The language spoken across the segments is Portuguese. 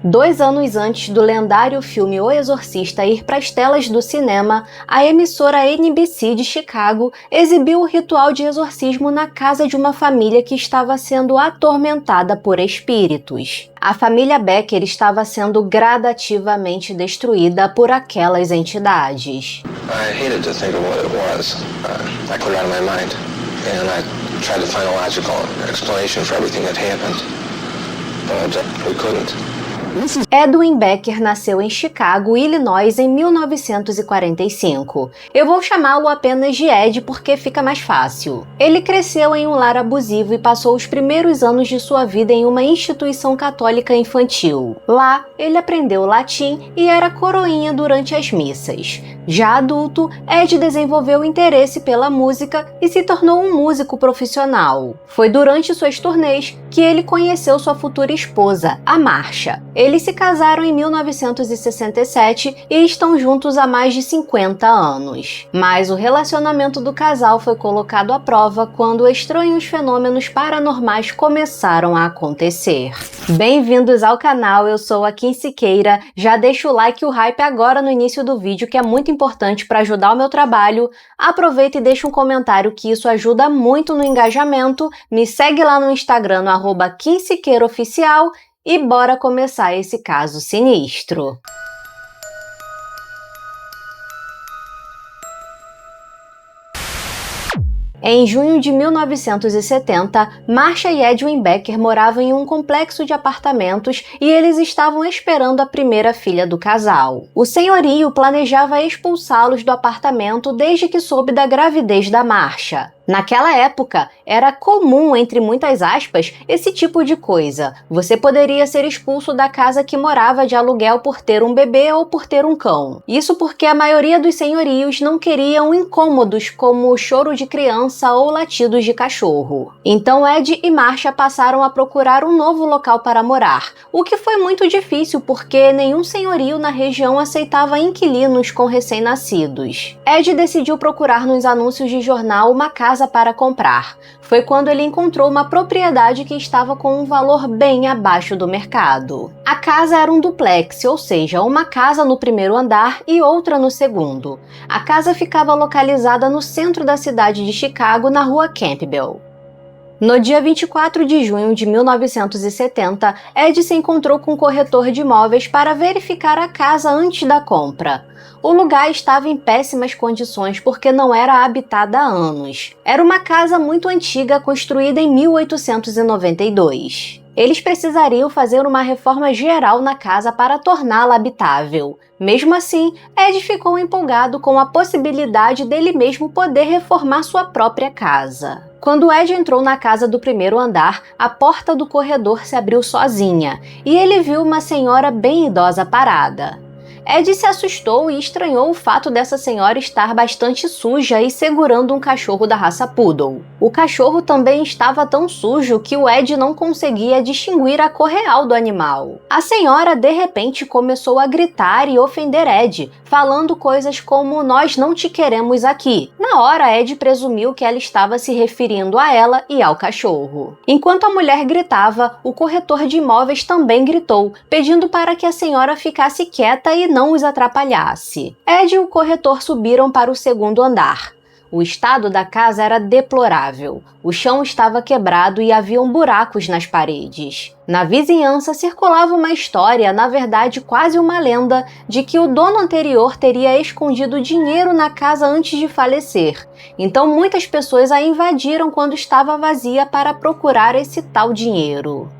2 anos antes do lendário filme O Exorcista ir para as telas do cinema, a emissora NBC de Chicago exibiu o ritual de exorcismo na casa de uma família que estava sendo atormentada por espíritos. A família Becker estava sendo gradativamente destruída por aquelas entidades. I hated to think of what it was. I cleared out of my mind, and I tried to find a logical explanation for everything that happened, but we couldn't. Edwin Becker nasceu em Chicago, Illinois, em 1945. Eu vou chamá-lo apenas de Ed porque fica mais fácil. Ele cresceu em um lar abusivo e passou os primeiros anos de sua vida em uma instituição católica infantil. Lá, ele aprendeu latim e era coroinha durante as missas. Já adulto, Ed desenvolveu interesse pela música e se tornou um músico profissional. Foi durante suas turnês que ele conheceu sua futura esposa, a Marcia. Eles se casaram em 1967 e estão juntos há mais de 50 anos. Mas o relacionamento do casal foi colocado à prova quando estranhos fenômenos paranormais começaram a acontecer. Bem-vindos ao canal, eu sou a Kim Siqueira. Já deixa o like e o hype agora no início do vídeo, que é muito importante para ajudar o meu trabalho. Aproveita e deixa um comentário, que isso ajuda muito no engajamento. Me segue lá no Instagram, no @KimSiqueiraOficial. E bora começar esse caso sinistro. Em junho de 1970, Marcia e Edwin Becker moravam em um complexo de apartamentos e eles estavam esperando a primeira filha do casal. O senhorio planejava expulsá-los do apartamento desde que soube da gravidez da Marcia. Naquela época, era comum, entre muitas aspas, esse tipo de coisa. Você poderia ser expulso da casa que morava de aluguel por ter um bebê ou por ter um cão. Isso porque a maioria dos senhorios não queriam incômodos como o choro de criança ou latidos de cachorro. Então Ed e Marcia passaram a procurar um novo local para morar, o que foi muito difícil porque nenhum senhorio na região aceitava inquilinos com recém-nascidos. Ed decidiu procurar nos anúncios de jornal uma casa para comprar. Foi quando ele encontrou uma propriedade que estava com um valor bem abaixo do mercado. A casa era um duplex, ou seja, uma casa no primeiro andar e outra no segundo. A casa ficava localizada no centro da cidade de Chicago, na rua Campbell. No dia 24 de junho de 1970, Ed se encontrou com um corretor de imóveis para verificar a casa antes da compra. O lugar estava em péssimas condições porque não era habitada há anos. Era uma casa muito antiga, construída em 1892. Eles precisariam fazer uma reforma geral na casa para torná-la habitável. Mesmo assim, Ed ficou empolgado com a possibilidade dele mesmo poder reformar sua própria casa. Quando Ed entrou na casa do primeiro andar, a porta do corredor se abriu sozinha e ele viu uma senhora bem idosa parada. Ed se assustou e estranhou o fato dessa senhora estar bastante suja e segurando um cachorro da raça Poodle. O cachorro também estava tão sujo que o Ed não conseguia distinguir a cor real do animal. A senhora, de repente, começou a gritar e ofender Ed, falando coisas como "nós não te queremos aqui". Na hora, Ed presumiu que ela estava se referindo a ela e ao cachorro. Enquanto a mulher gritava, o corretor de imóveis também gritou, pedindo para que a senhora ficasse quieta e não os atrapalhasse. Ed e o corretor subiram para o segundo andar. O estado da casa era deplorável. O chão estava quebrado e haviam buracos nas paredes. Na vizinhança circulava uma história, na verdade quase uma lenda, de que o dono anterior teria escondido dinheiro na casa antes de falecer. Então muitas pessoas a invadiram quando estava vazia para procurar esse tal dinheiro.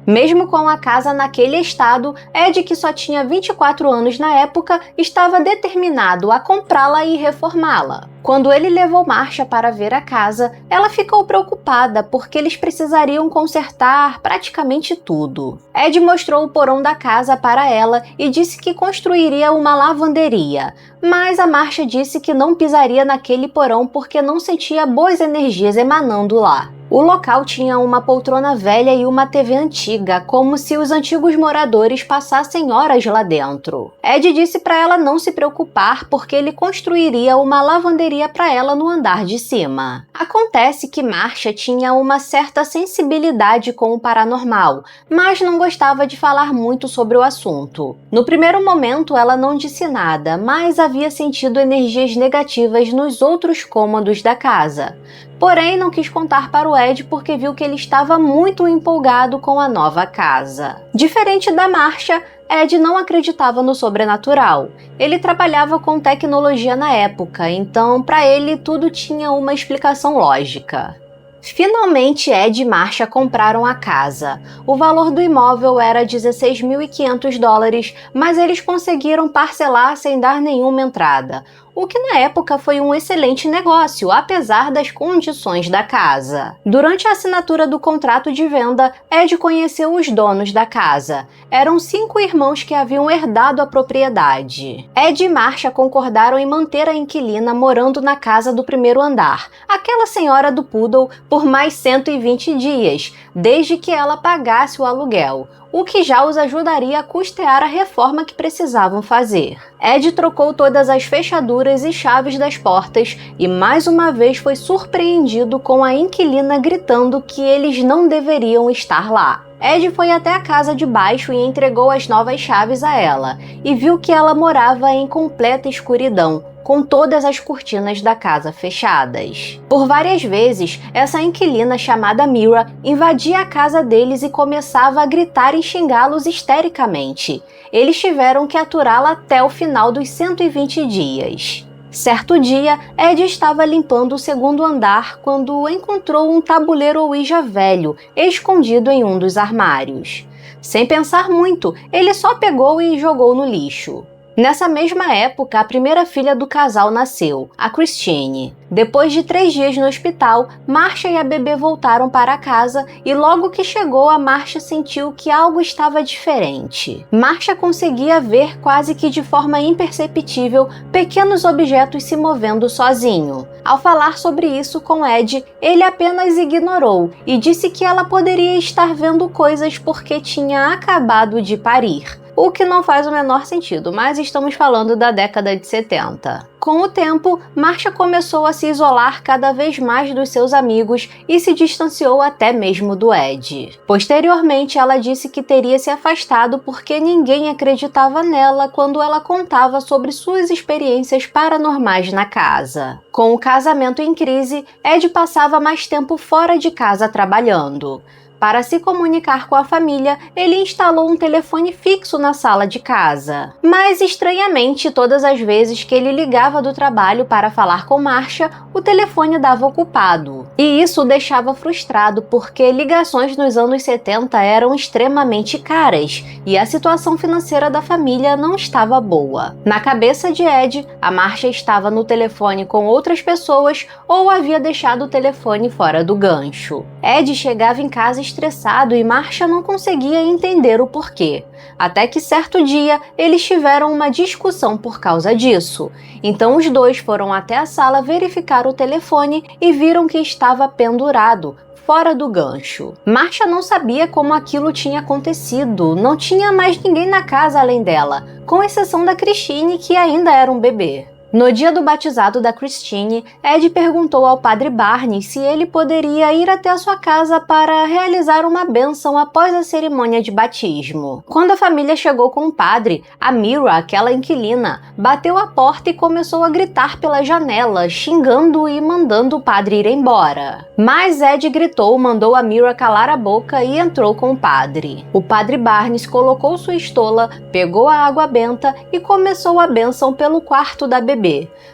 Mesmo com a casa naquele estado, Ed, que só tinha 24 anos na época, estava determinado a comprá-la e reformá-la. Quando ele levou Marcia para ver a casa, ela ficou preocupada porque eles precisariam consertar praticamente tudo. Ed mostrou o porão da casa para ela e disse que construiria uma lavanderia, mas a Marcia disse que não pisaria naquele porão porque não sentia boas energias emanando lá. O local tinha uma poltrona velha e uma TV antiga, como se os antigos moradores passassem horas lá dentro. Ed disse para ela não se preocupar porque ele construiria uma lavanderia para ela no andar de cima. Acontece que Marcia tinha uma certa sensibilidade com o paranormal, mas não gostava de falar muito sobre o assunto. No primeiro momento, ela não disse nada, mas havia sentido energias negativas nos outros cômodos da casa. Porém, não quis contar para o Ed porque viu que ele estava muito empolgado com a nova casa. Diferente da Marcia, Ed não acreditava no sobrenatural. Ele trabalhava com tecnologia na época, então para ele tudo tinha uma explicação lógica. Finalmente, Ed e Marcia compraram a casa. O valor do imóvel era $16.500, mas eles conseguiram parcelar sem dar nenhuma entrada, o que na época foi um excelente negócio, apesar das condições da casa. Durante a assinatura do contrato de venda, Ed conheceu os donos da casa. Eram 5 irmãos que haviam herdado a propriedade. Ed e Marcia concordaram em manter a inquilina morando na casa do primeiro andar, aquela senhora do poodle, por mais 120 dias, desde que ela pagasse o aluguel, o que já os ajudaria a custear a reforma que precisavam fazer. Ed trocou todas as fechaduras e chaves das portas e mais uma vez foi surpreendido com a inquilina gritando que eles não deveriam estar lá. Ed foi até a casa de baixo e entregou as novas chaves a ela, e viu que ela morava em completa escuridão, com todas as cortinas da casa fechadas. Por várias vezes, essa inquilina chamada Mira invadia a casa deles e começava a gritar e xingá-los histericamente. Eles tiveram que aturá-la até o final dos 120 dias. Certo dia, Ed estava limpando o segundo andar quando encontrou um tabuleiro Ouija velho, escondido em um dos armários. Sem pensar muito, ele só pegou e jogou no lixo. Nessa mesma época, a primeira filha do casal nasceu, a Christine. Depois de 3 dias no hospital, Marcia e a bebê voltaram para casa e logo que chegou, a Marcia sentiu que algo estava diferente. Marcia conseguia ver quase que de forma imperceptível pequenos objetos se movendo sozinho. Ao falar sobre isso com Ed, ele apenas ignorou e disse que ela poderia estar vendo coisas porque tinha acabado de parir. O que não faz o menor sentido, mas estamos falando da década de 70. Com o tempo, Marcia começou a se isolar cada vez mais dos seus amigos e se distanciou até mesmo do Ed. Posteriormente, ela disse que teria se afastado porque ninguém acreditava nela quando ela contava sobre suas experiências paranormais na casa. Com o casamento em crise, Ed passava mais tempo fora de casa trabalhando. Para se comunicar com a família, ele instalou um telefone fixo na sala de casa. Mas, estranhamente, todas as vezes que ele ligava do trabalho para falar com Marcia, o telefone dava ocupado. E isso o deixava frustrado porque ligações nos anos 70 eram extremamente caras e a situação financeira da família não estava boa. Na cabeça de Ed, a Marcia estava no telefone com outras pessoas ou havia deixado o telefone fora do gancho. Ed chegava em casa estressado e Marcia não conseguia entender o porquê. Até que certo dia, eles tiveram uma discussão por causa disso. Então os dois foram até a sala verificar o telefone e viram que estava pendurado, fora do gancho. Marcia não sabia como aquilo tinha acontecido, não tinha mais ninguém na casa além dela, com exceção da Christine, que ainda era um bebê. No dia do batizado da Christine, Ed perguntou ao padre Barney se ele poderia ir até a sua casa para realizar uma bênção após a cerimônia de batismo. Quando a família chegou com o padre, a Mira, aquela inquilina, bateu a porta e começou a gritar pela janela, xingando e mandando o padre ir embora. Mas Ed gritou, mandou a Mira calar a boca e entrou com o padre. O padre Barnes colocou sua estola, pegou a água benta e começou a bênção pelo quarto da bebê.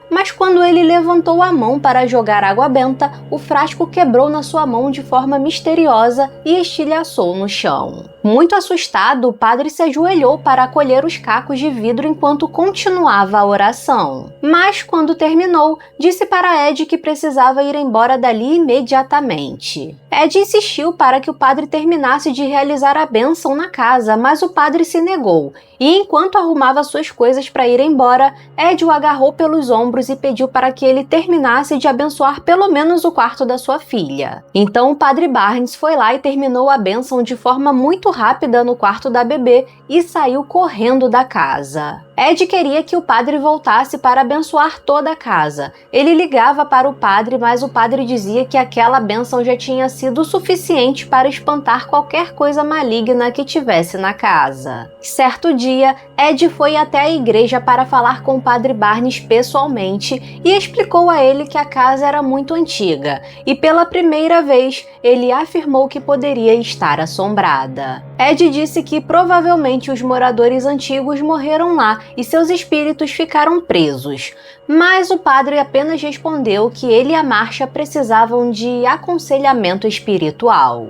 Mas quando ele levantou a mão para jogar água benta, o frasco quebrou na sua mão de forma misteriosa e estilhaçou no chão. Muito assustado, o padre se ajoelhou para acolher os cacos de vidro enquanto continuava a oração. Mas, quando terminou, disse para Ed que precisava ir embora dali imediatamente. Ed insistiu para que o padre terminasse de realizar a bênção na casa, mas o padre se negou, e enquanto arrumava suas coisas para ir embora, Ed o agarrou pelos ombros e pediu para que ele terminasse de abençoar pelo menos o quarto da sua filha. Então o padre Barnes foi lá e terminou a bênção de forma muito rápida no quarto da bebê e saiu correndo da casa. Ed queria que o padre voltasse para abençoar toda a casa. Ele ligava para o padre, mas o padre dizia que aquela bênção já tinha sido suficiente para espantar qualquer coisa maligna que tivesse na casa. Certo dia, Ed foi até a igreja para falar com o padre Barnes pessoalmente e explicou a ele que a casa era muito antiga e pela primeira vez ele afirmou que poderia estar assombrada. Ed disse que provavelmente os moradores antigos morreram lá e seus espíritos ficaram presos, mas o padre apenas respondeu que ele e a Marcia precisavam de aconselhamento espiritual.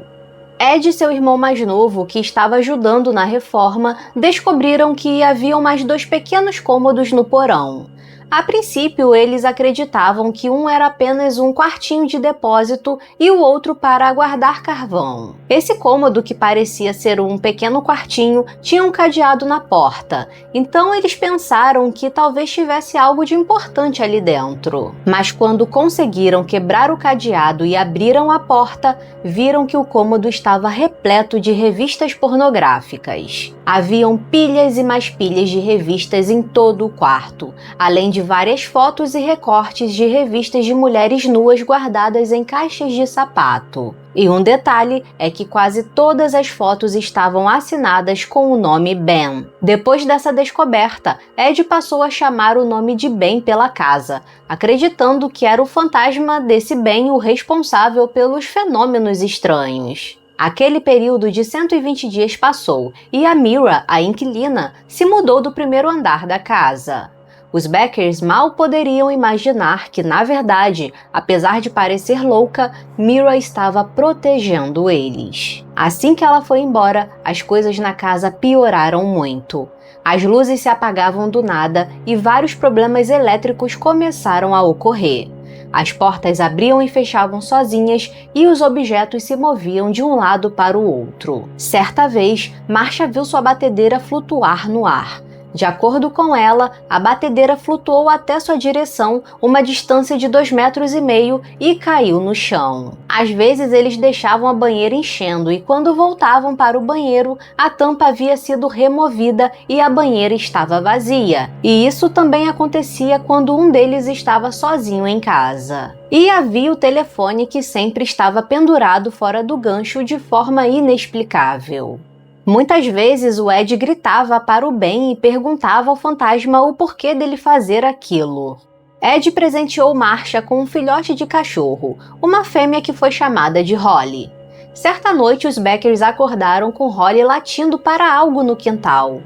Ed e seu irmão mais novo, que estava ajudando na reforma, descobriram que haviam mais 2 pequenos cômodos no porão. A princípio, eles acreditavam que um era apenas um quartinho de depósito e o outro para guardar carvão. Esse cômodo, que parecia ser um pequeno quartinho, tinha um cadeado na porta, então eles pensaram que talvez tivesse algo de importante ali dentro. Mas quando conseguiram quebrar o cadeado e abriram a porta, viram que o cômodo estava repleto de revistas pornográficas. Haviam pilhas e mais pilhas de revistas em todo o quarto, além de várias fotos e recortes de revistas de mulheres nuas guardadas em caixas de sapato. E um detalhe é que quase todas as fotos estavam assinadas com o nome Ben. Depois dessa descoberta, Ed passou a chamar o nome de Ben pela casa, acreditando que era o fantasma desse Ben o responsável pelos fenômenos estranhos. Aquele período de 120 dias passou e a Mira, a inquilina, se mudou do primeiro andar da casa. Os Beckers mal poderiam imaginar que, na verdade, apesar de parecer louca, Mira estava protegendo eles. Assim que ela foi embora, as coisas na casa pioraram muito. As luzes se apagavam do nada e vários problemas elétricos começaram a ocorrer. As portas abriam e fechavam sozinhas e os objetos se moviam de um lado para o outro. Certa vez, Marcia viu sua batedeira flutuar no ar. De acordo com ela, a batedeira flutuou até sua direção, uma distância de 2,5 metros e caiu no chão. Às vezes eles deixavam a banheira enchendo e quando voltavam para o banheiro, a tampa havia sido removida e a banheira estava vazia. E isso também acontecia quando um deles estava sozinho em casa. E havia o telefone que sempre estava pendurado fora do gancho de forma inexplicável. Muitas vezes o Ed gritava para o Ben e perguntava ao fantasma o porquê dele fazer aquilo. Ed presenteou Marcia com um filhote de cachorro, uma fêmea que foi chamada de Holly. Certa noite os Beckers acordaram com Holly latindo para algo no quintal.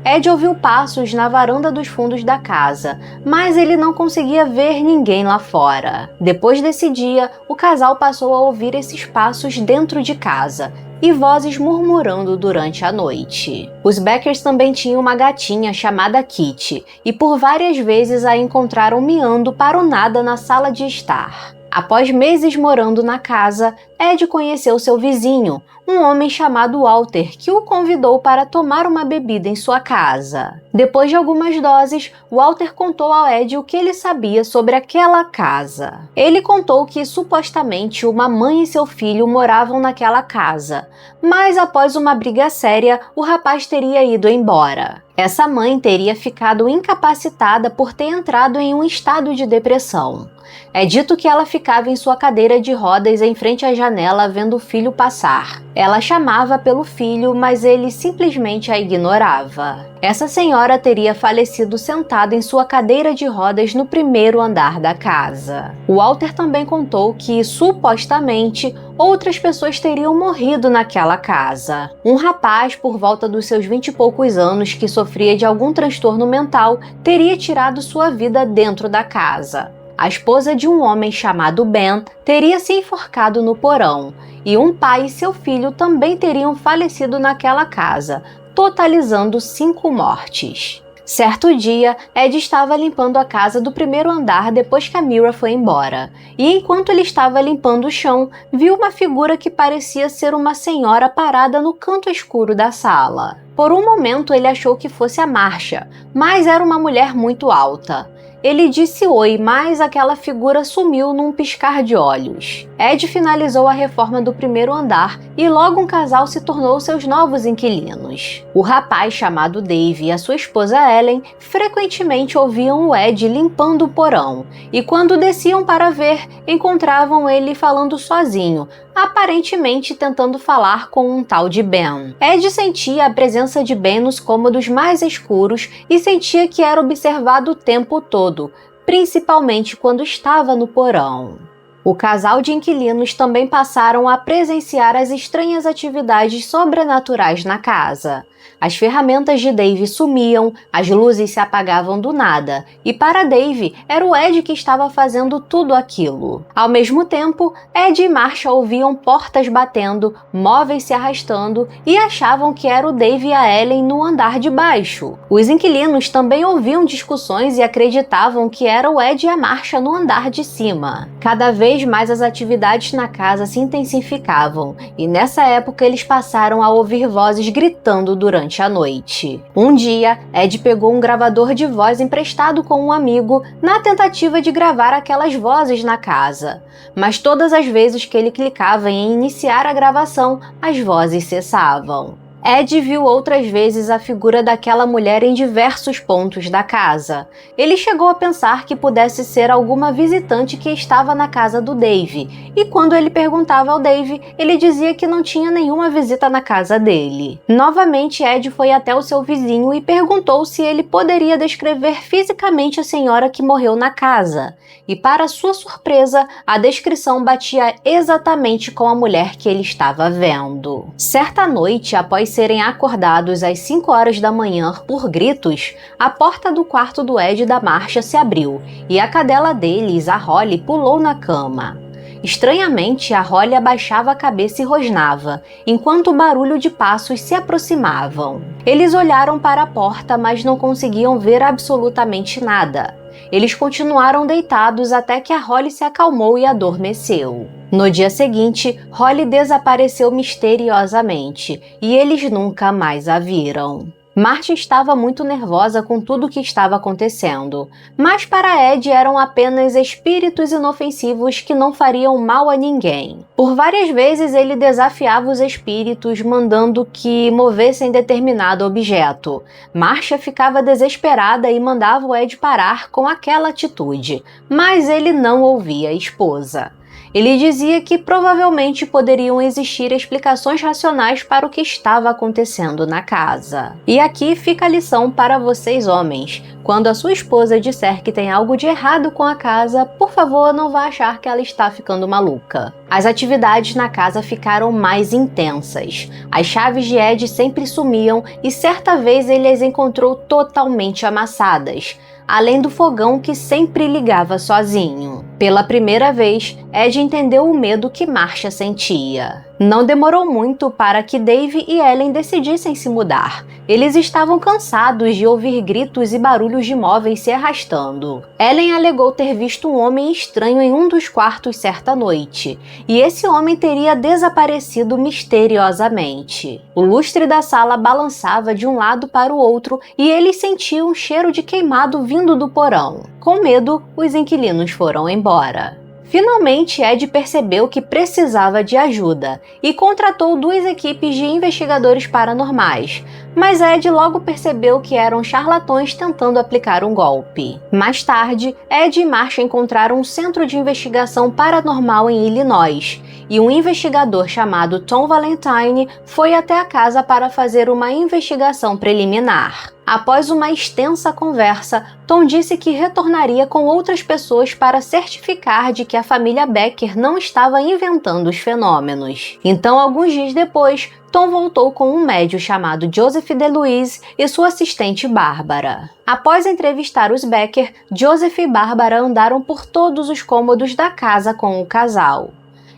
Ed ouviu passos na varanda dos fundos da casa, mas ele não conseguia ver ninguém lá fora. Depois desse dia, o casal passou a ouvir esses passos dentro de casa e vozes murmurando durante a noite. Os Beckers também tinham uma gatinha chamada Kitty e por várias vezes a encontraram miando para o nada na sala de estar. Após meses morando na casa, Ed conheceu seu vizinho, um homem chamado Walter, que o convidou para tomar uma bebida em sua casa. Depois de algumas doses, Walter contou ao Ed o que ele sabia sobre aquela casa. Ele contou que, supostamente, uma mãe e seu filho moravam naquela casa, mas após uma briga séria, o rapaz teria ido embora. Essa mãe teria ficado incapacitada por ter entrado em um estado de depressão. É dito que ela ficava em sua cadeira de rodas em frente à janela vendo o filho passar. Ela chamava pelo filho, mas ele simplesmente a ignorava. Essa senhora teria falecido sentada em sua cadeira de rodas no primeiro andar da casa. Walter também contou que, supostamente, outras pessoas teriam morrido naquela casa. Um rapaz, por volta dos seus 20 e poucos anos, que sofria de algum transtorno mental, teria tirado sua vida dentro da casa. A esposa de um homem chamado Ben teria se enforcado no porão, e um pai e seu filho também teriam falecido naquela casa, totalizando 5 mortes. Certo dia, Ed estava limpando a casa do primeiro andar depois que a Mira foi embora, e enquanto ele estava limpando o chão, viu uma figura que parecia ser uma senhora parada no canto escuro da sala. Por um momento ele achou que fosse a Marcia, mas era uma mulher muito alta. Ele disse oi, mas aquela figura sumiu num piscar de olhos. Ed finalizou a reforma do primeiro andar e logo um casal se tornou seus novos inquilinos. O rapaz chamado Dave e a sua esposa Ellen frequentemente ouviam o Ed limpando o porão e quando desciam para ver, encontravam ele falando sozinho, aparentemente tentando falar com um tal de Ben. Ed sentia a presença de Ben nos cômodos mais escuros e sentia que era observado o tempo todo, principalmente quando estava no porão. O casal de inquilinos também passaram a presenciar as estranhas atividades sobrenaturais na casa. As ferramentas de Dave sumiam, as luzes se apagavam do nada, e para Dave era o Ed que estava fazendo tudo aquilo. Ao mesmo tempo, Ed e Marcia ouviam portas batendo, móveis se arrastando e achavam que era o Dave e a Ellen no andar de baixo. Os inquilinos também ouviam discussões e acreditavam que era o Ed e a Marcia no andar de cima. Cada vez mais as atividades na casa se intensificavam, e nessa época eles passaram a ouvir vozes gritando durante a noite. Um dia, Ed pegou um gravador de voz emprestado com um amigo na tentativa de gravar aquelas vozes na casa. Mas todas as vezes que ele clicava em iniciar a gravação, as vozes cessavam. Ed viu outras vezes a figura daquela mulher em diversos pontos da casa. Ele chegou a pensar que pudesse ser alguma visitante que estava na casa do Dave, e quando ele perguntava ao Dave, ele dizia que não tinha nenhuma visita na casa dele. Novamente, Ed foi até o seu vizinho e perguntou se ele poderia descrever fisicamente a senhora que morreu na casa. E para sua surpresa, a descrição batia exatamente com a mulher que ele estava vendo. Certa noite, após serem acordados às 5 horas da manhã por gritos, a porta do quarto do Ed e da Marcia se abriu e a cadela deles, a Holly, pulou na cama. Estranhamente, a Holly abaixava a cabeça e rosnava, enquanto o barulho de passos se aproximavam. Eles olharam para a porta, mas não conseguiam ver absolutamente nada. Eles continuaram deitados até que a Holly se acalmou e adormeceu. No dia seguinte, Holly desapareceu misteriosamente e eles nunca mais a viram. Marcia estava muito nervosa com tudo o que estava acontecendo, mas para Ed eram apenas espíritos inofensivos que não fariam mal a ninguém. Por várias vezes ele desafiava os espíritos mandando que movessem determinado objeto. Marcia ficava desesperada e mandava o Ed parar com aquela atitude, mas ele não ouvia a esposa. Ele dizia que provavelmente poderiam existir explicações racionais para o que estava acontecendo na casa. E aqui fica a lição para vocês homens. Quando a sua esposa disser que tem algo de errado com a casa, por favor, não vá achar que ela está ficando maluca. As atividades na casa ficaram mais intensas. As chaves de Ed sempre sumiam e certa vez ele as encontrou totalmente amassadas, além do fogão que sempre ligava sozinho. Pela primeira vez, Ed entendeu o medo que Marcia sentia. Não demorou muito para que Dave e Ellen decidissem se mudar. Eles estavam cansados de ouvir gritos e barulhos de móveis se arrastando. Ellen alegou ter visto um homem estranho em um dos quartos certa noite, e esse homem teria desaparecido misteriosamente. O lustre da sala balançava de um lado para o outro e eles sentiam um cheiro de queimado vindo do porão. Com medo, os inquilinos foram embora. Finalmente, Ed percebeu que precisava de ajuda e contratou 2 equipes de investigadores paranormais, mas Ed logo percebeu que eram charlatões tentando aplicar um golpe. Mais tarde, Ed e Marcia encontraram um centro de investigação paranormal em Illinois, e um investigador chamado Tom Valentine foi até a casa para fazer uma investigação preliminar. Após uma extensa conversa, Tom disse que retornaria com outras pessoas para certificar de que a família Becker não estava inventando os fenômenos. Então, alguns dias depois, Tom voltou com um médium chamado Joseph DeLuise e sua assistente Bárbara. Após entrevistar os Becker, Joseph e Bárbara andaram por todos os cômodos da casa com o casal.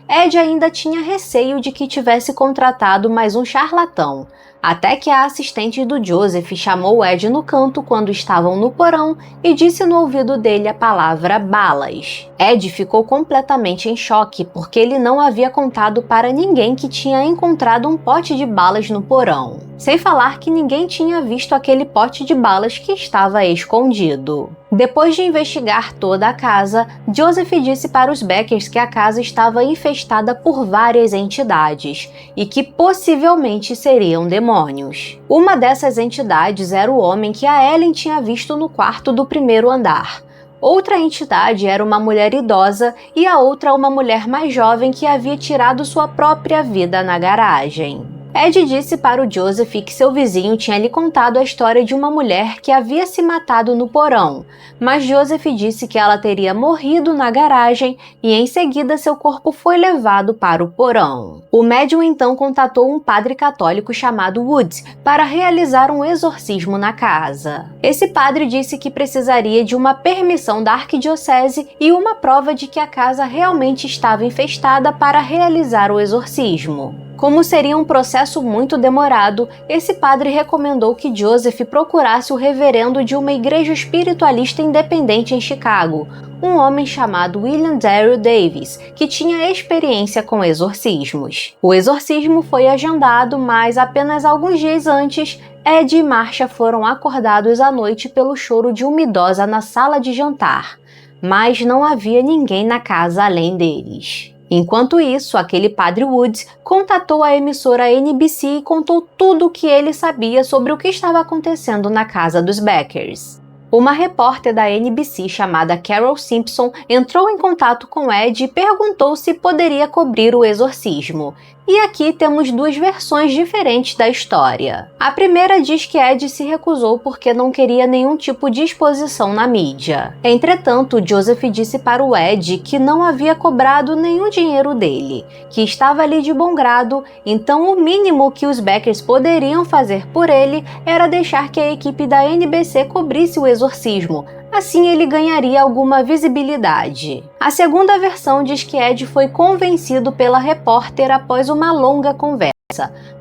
Ed ainda tinha receio de que tivesse contratado mais um charlatão, até que a assistente do Joseph chamou Ed no canto quando estavam no porão e disse no ouvido dele a palavra balas. Ed ficou completamente em choque porque ele não havia contado para ninguém que tinha encontrado um pote de balas no porão, sem falar que ninguém tinha visto aquele pote de balas que estava escondido. Depois de investigar toda a casa, Joseph disse para os Beckers que a casa estava infestada por várias entidades e que possivelmente seriam demônios. Uma dessas entidades era o homem que a Ellen tinha visto no quarto do primeiro andar. Outra entidade era uma mulher idosa e a outra uma mulher mais jovem que havia tirado sua própria vida na garagem. Ed disse para o Joseph que seu vizinho tinha lhe contado a história de uma mulher que havia se matado no porão, mas Joseph disse que ela teria morrido na garagem e em seguida seu corpo foi levado para o porão. O médium então contatou um padre católico chamado Woods para realizar um exorcismo na casa. Esse padre disse que precisaria de uma permissão da arquidiocese e uma prova de que a casa realmente estava infestada para realizar o exorcismo. Como seria um processo muito demorado, esse padre recomendou que Joseph procurasse o reverendo de uma igreja espiritualista independente em Chicago, um homem chamado William Darrell Davis, que tinha experiência com exorcismos. O exorcismo foi agendado, mas apenas alguns dias antes, Ed e Marcia foram acordados à noite pelo choro de uma idosa na sala de jantar, mas não havia ninguém na casa além deles. Enquanto isso, aquele padre Woods contatou a emissora NBC e contou tudo o que ele sabia sobre o que estava acontecendo na casa dos Beckers. Uma repórter da NBC chamada Carol Simpson entrou em contato com Ed e perguntou se poderia cobrir o exorcismo. E aqui temos duas versões diferentes da história. A primeira diz que Ed se recusou porque não queria nenhum tipo de exposição na mídia. Entretanto, Joseph disse para o Ed que não havia cobrado nenhum dinheiro dele, que estava ali de bom grado, então o mínimo que os Beckers poderiam fazer por ele era deixar que a equipe da NBC cobrisse o exorcismo. Assim ele ganharia alguma visibilidade. A segunda versão diz que Ed foi convencido pela repórter após uma longa conversa,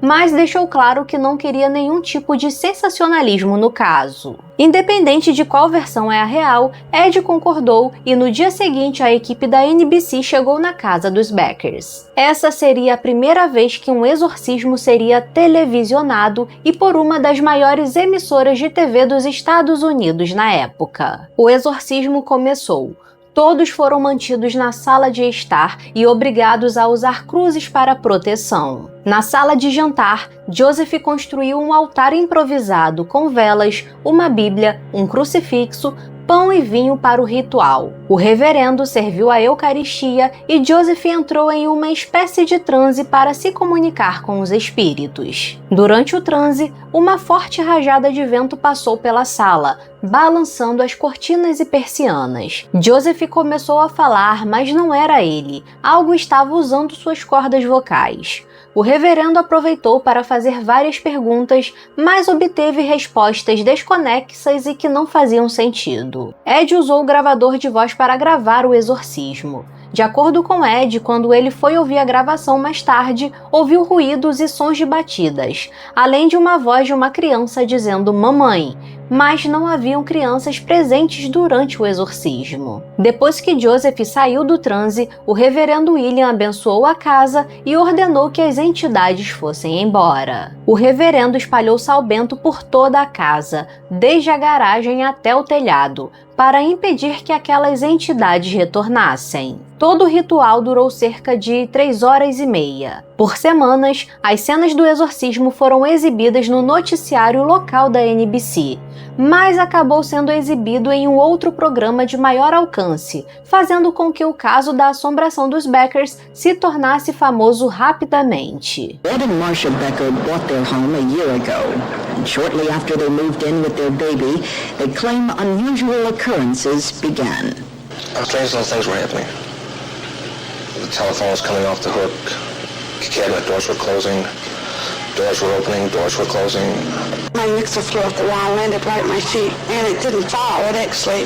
mas deixou claro que não queria nenhum tipo de sensacionalismo no caso. Independente de qual versão é a real, Ed concordou e no dia seguinte a equipe da NBC chegou na casa dos Beckers. Essa seria a primeira vez que um exorcismo seria televisionado e por uma das maiores emissoras de TV dos Estados Unidos na época. O exorcismo começou. Todos foram mantidos na sala de estar e obrigados a usar cruzes para proteção. Na sala de jantar, Joseph construiu um altar improvisado com velas, uma Bíblia, um crucifixo, pão e vinho para o ritual. O reverendo serviu a Eucaristia e Joseph entrou em uma espécie de transe para se comunicar com os espíritos. Durante o transe, uma forte rajada de vento passou pela sala, balançando as cortinas e persianas. Joseph começou a falar, mas não era ele. Algo estava usando suas cordas vocais. O reverendo aproveitou para fazer várias perguntas, mas obteve respostas desconexas e que não faziam sentido. Ed usou o gravador de voz para gravar o exorcismo. De acordo com Ed, quando ele foi ouvir a gravação mais tarde, ouviu ruídos e sons de batidas, além de uma voz de uma criança dizendo "mamãe", mas não haviam crianças presentes durante o exorcismo. Depois que Joseph saiu do transe, o reverendo William abençoou a casa e ordenou que as entidades fossem embora. O reverendo espalhou sal bento por toda a casa, desde a garagem até o telhado, para impedir que aquelas entidades retornassem. Todo o ritual durou cerca de 3 horas e meia. Por semanas, as cenas do exorcismo foram exibidas no noticiário local da NBC, mas acabou sendo exibido em um outro programa de maior alcance, fazendo com que o caso da assombração dos Beckers se tornasse famoso rapidamente. Ed and Marcia Becker bought their home a year ago. And shortly after they moved in with their baby, they claim unusual occurrences began. Strange little things were happening. The telephone was coming off the hook. Cabinet doors were closing. Doors were opening, doors were closing. My mixer flew off the wall, landed right at my feet, and it didn't fall, it actually...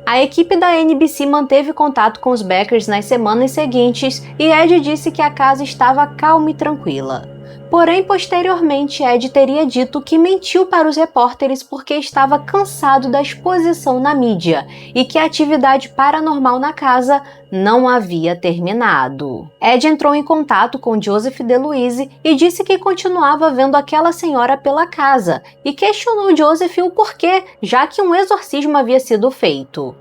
A equipe da NBC manteve contato com os Beckers nas semanas seguintes e Ed disse que a casa estava calma e tranquila. Porém, posteriormente, Ed teria dito que mentiu para os repórteres porque estava cansado da exposição na mídia e que a atividade paranormal na casa não havia terminado. Ed entrou em contato com Joseph DeLuise e disse que continuava vendo aquela senhora pela casa e questionou Joseph o porquê, já que um exorcismo havia sido feito.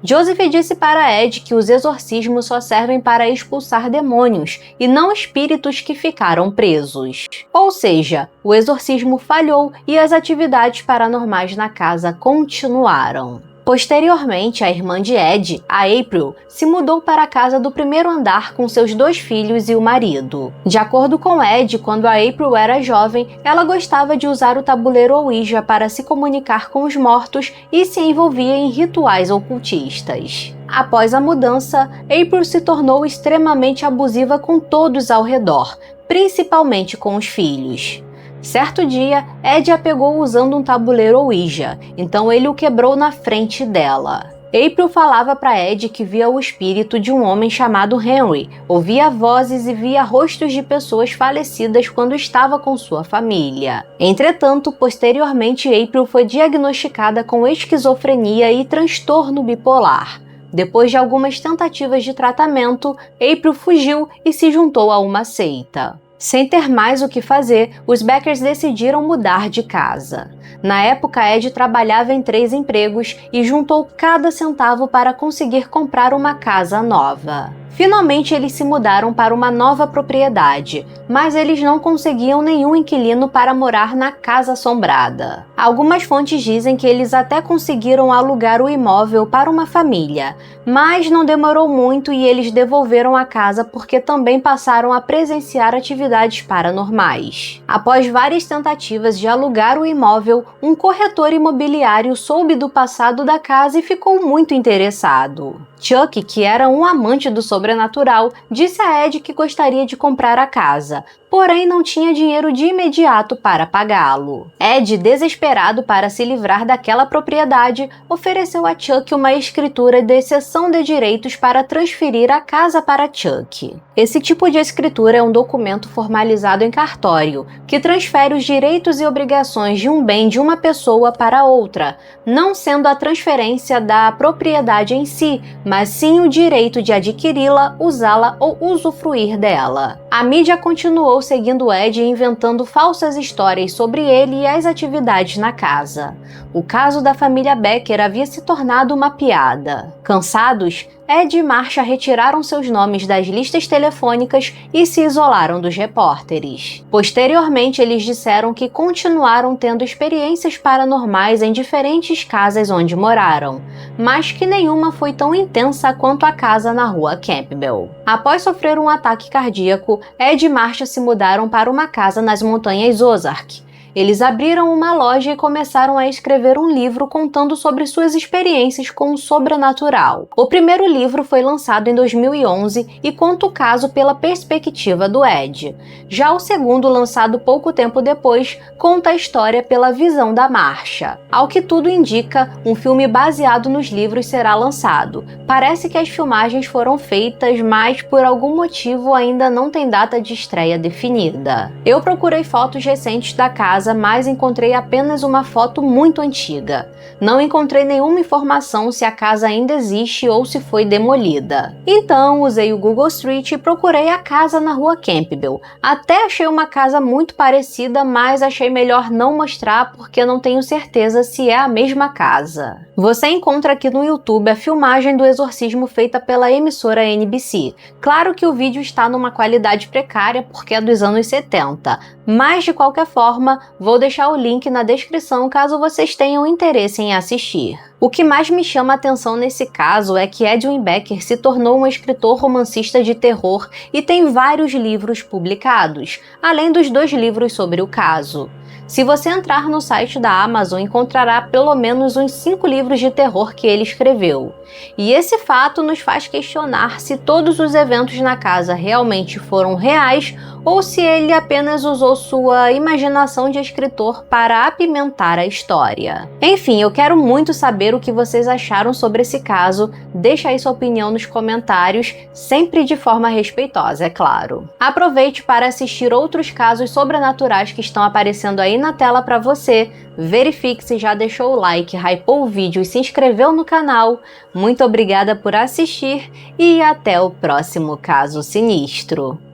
Joseph disse para Ed que os exorcismos só servem para expulsar demônios e não espíritos que ficaram presos. Ou seja, o exorcismo falhou e as atividades paranormais na casa continuaram. Posteriormente, a irmã de Ed, a April, se mudou para a casa do primeiro andar com seus 2 filhos e o marido. De acordo com Ed, quando a April era jovem, ela gostava de usar o tabuleiro Ouija para se comunicar com os mortos e se envolvia em rituais ocultistas. Após a mudança, April se tornou extremamente abusiva com todos ao redor, principalmente com os filhos. Certo dia, Ed a pegou usando um tabuleiro Ouija, então ele o quebrou na frente dela. April falava para Ed que via o espírito de um homem chamado Henry, ouvia vozes e via rostos de pessoas falecidas quando estava com sua família. Entretanto, posteriormente, April foi diagnosticada com esquizofrenia e transtorno bipolar. Depois de algumas tentativas de tratamento, April fugiu e se juntou a uma seita. Sem ter mais o que fazer, os Beckers decidiram mudar de casa. Na época, Ed trabalhava em 3 empregos e juntou cada centavo para conseguir comprar uma casa nova. Finalmente, eles se mudaram para uma nova propriedade, mas eles não conseguiam nenhum inquilino para morar na casa assombrada. Algumas fontes dizem que eles até conseguiram alugar o imóvel para uma família, mas não demorou muito e eles devolveram a casa porque também passaram a presenciar atividades paranormais. Após várias tentativas de alugar o imóvel, um corretor imobiliário soube do passado da casa e ficou muito interessado. Chuck, que era um amante do sobrenatural, disse a Ed que gostaria de comprar a casa, porém não tinha dinheiro de imediato para pagá-lo. Ed, desesperado para se livrar daquela propriedade, ofereceu a Chuck uma escritura de cessão de direitos para transferir a casa para Chuck. Esse tipo de escritura é um documento formalizado em cartório, que transfere os direitos e obrigações de um bem de uma pessoa para outra, não sendo a transferência da propriedade em si, mas sim o direito de adquiri-la, usá-la ou usufruir dela. A mídia continuou seguindo Ed e inventando falsas histórias sobre ele e as atividades na casa. O caso da família Becker havia se tornado uma piada. Cansados, Ed e Marcia retiraram seus nomes das listas telefônicas e se isolaram dos repórteres. Posteriormente, eles disseram que continuaram tendo experiências paranormais em diferentes casas onde moraram, mas que nenhuma foi tão intensa quanto a casa na rua Campbell. Após sofrer um ataque cardíaco, Ed e Marcia se mudaram para uma casa nas montanhas Ozark. Eles abriram uma loja e começaram a escrever um livro contando sobre suas experiências com o sobrenatural. O primeiro livro foi lançado em 2011 e conta o caso pela perspectiva do Ed. Já o segundo, lançado pouco tempo depois, conta a história pela visão da Marcia. Ao que tudo indica, um filme baseado nos livros será lançado. Parece que as filmagens foram feitas, mas por algum motivo ainda não tem data de estreia definida. Eu procurei fotos recentes da casa, mas encontrei apenas uma foto muito antiga. Não encontrei nenhuma informação se a casa ainda existe ou se foi demolida. Então, usei o Google Street e procurei a casa na rua Campbell. Até achei uma casa muito parecida, mas achei melhor não mostrar porque não tenho certeza se é a mesma casa. Você encontra aqui no YouTube a filmagem do exorcismo feita pela emissora NBC. Claro que o vídeo está numa qualidade precária porque é dos anos 70, mas de qualquer forma, vou deixar o link na descrição caso vocês tenham interesse em assistir. O que mais me chama a atenção nesse caso é que Edwin Becker se tornou um escritor romancista de terror e tem vários livros publicados, além dos 2 livros sobre o caso. Se você entrar no site da Amazon, encontrará pelo menos uns 5 livros de terror que ele escreveu. E esse fato nos faz questionar se todos os eventos na casa realmente foram reais ou se ele apenas usou sua imaginação de escritor para apimentar a história. Enfim, eu quero muito saber o que vocês acharam sobre esse caso. Deixa aí sua opinião nos comentários, sempre de forma respeitosa, é claro. Aproveite para assistir outros casos sobrenaturais que estão aparecendo aí na tela para você. Verifique se já deixou o like, hypou o vídeo e se inscreveu no canal. Muito obrigada por assistir e até o próximo caso sinistro.